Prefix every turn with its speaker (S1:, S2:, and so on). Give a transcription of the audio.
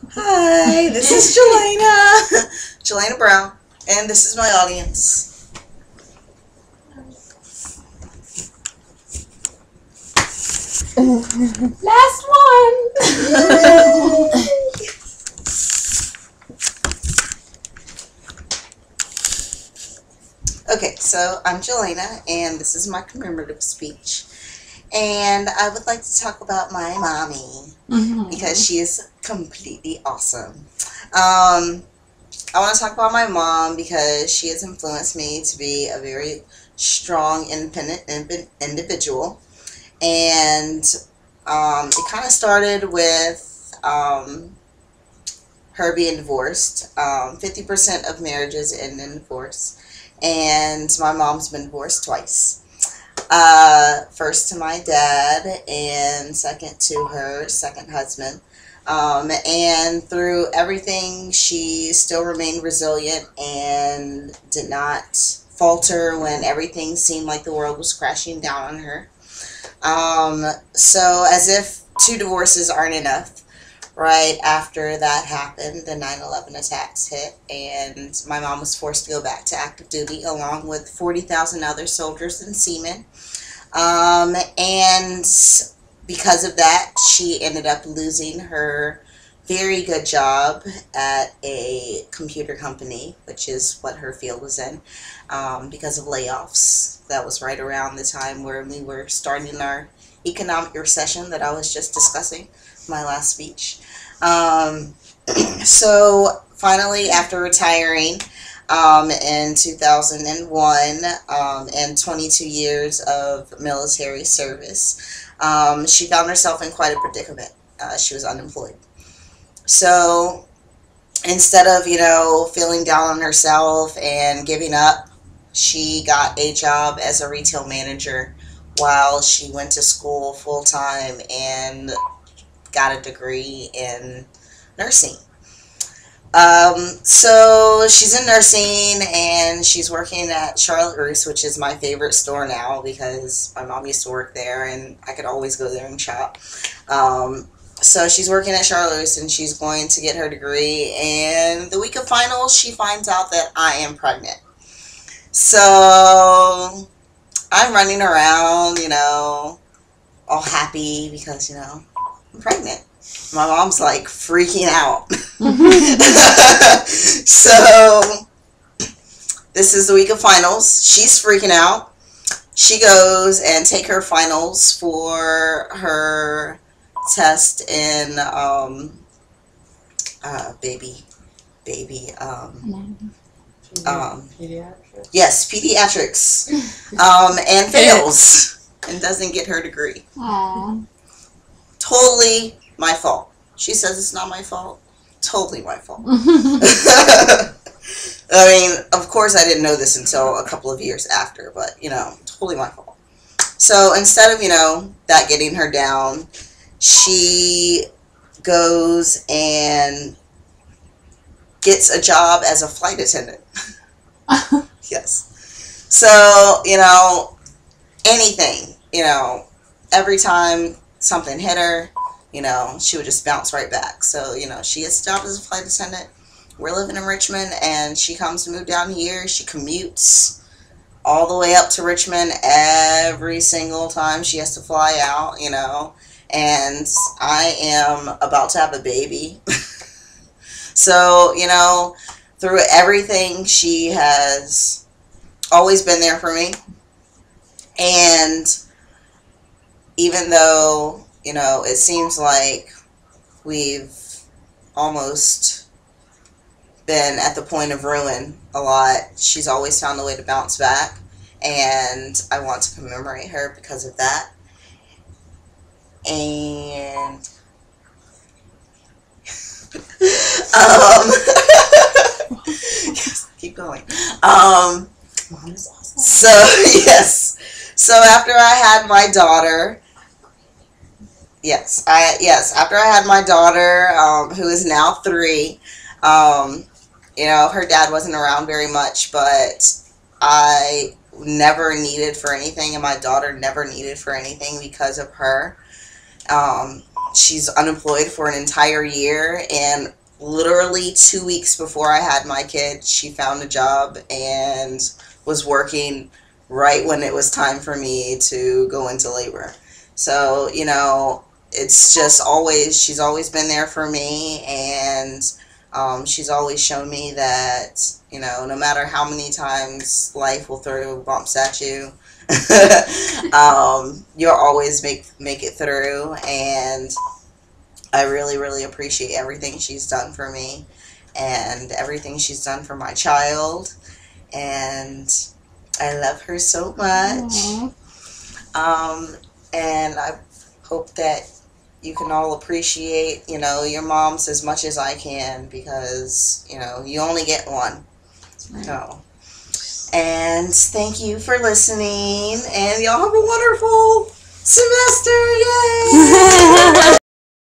S1: Hi, this is jillianna, jillianna Brown, and this is my audience.
S2: Last one!
S1: Okay, so I'm jillianna, and this is my commemorative speech. And I would like to talk about my mommy because she is completely awesome. I want to talk about my mom because she has influenced me to be a very strong, independent individual. And it kind of started with her being divorced. 50% of marriages end in divorce. And my mom's been divorced twice. First to my dad, and second to her second husband. And through everything, she still remained resilient and did not falter when everything seemed like the world was crashing down on her. So as if two divorces aren't enough, right after that happened, the 9/11 attacks hit, and my mom was forced to go back to active duty along with 40,000 other soldiers and seamen. And because of that, she ended up losing her very good job at a computer company, which is what her field was in, because of layoffs. That was right around the time where we were starting our economic recession that I was just discussing in my last speech. So finally, after retiring in 2001 and 22 years of military service, she found herself in quite a predicament. She was unemployed. So instead of, feeling down on herself and giving up, she got a job as a retail manager while she went to school full time and got a degree in nursing. So she's in nursing and she's working at Charlotte Russe, which is my favorite store now because my mom used to work there and I could always go there and shop. So she's working at Charlotte Russe and she's going to get her degree, and the week of finals she finds out that I am pregnant. So I'm running around, all happy because, I'm pregnant. My mom's like freaking out. So this is the week of finals. She's freaking out. She goes and take her finals for her test in
S2: Pediatrics.
S1: yes, pediatrics, and fails and doesn't get her degree.
S2: Aww.
S1: Totally my fault. She says it's not my fault. Totally my fault. I mean, of course I didn't know this until a couple of years after, but, totally my fault. So instead of, that getting her down, she goes and gets a job as a flight attendant. Yes. So, anything, every time something hit her, she would just bounce right back. So, she gets a job as a flight attendant. We're living in Richmond, and she comes to move down here. She commutes all the way up to Richmond every single time she has to fly out, and I am about to have a baby. So, through everything, she has always been there for me. And even though, it seems like we've almost been at the point of ruin a lot, she's always found a way to bounce back, and I want to commemorate her because of that. And yes, keep going.
S2: Mom is awesome.
S1: So yes, so after I had my daughter, after I had my daughter, who is now 3, her dad wasn't around very much, but I never needed for anything, and my daughter never needed for anything because of her. she's unemployed for an entire year, and literally 2 weeks before I had my kid, she found a job and was working right when it was time for me to go into labor. So, it's just always, she's always been there for me, and she's always shown me that, no matter how many times life will throw bumps at you, you'll always make it through. And I really, really appreciate everything she's done for me and everything she's done for my child. And I love her so much. And I hope that you can all appreciate, your moms as much as I can, because, you only get one.
S2: Right.
S1: So, and thank you for listening, and y'all have a wonderful semester. Yay!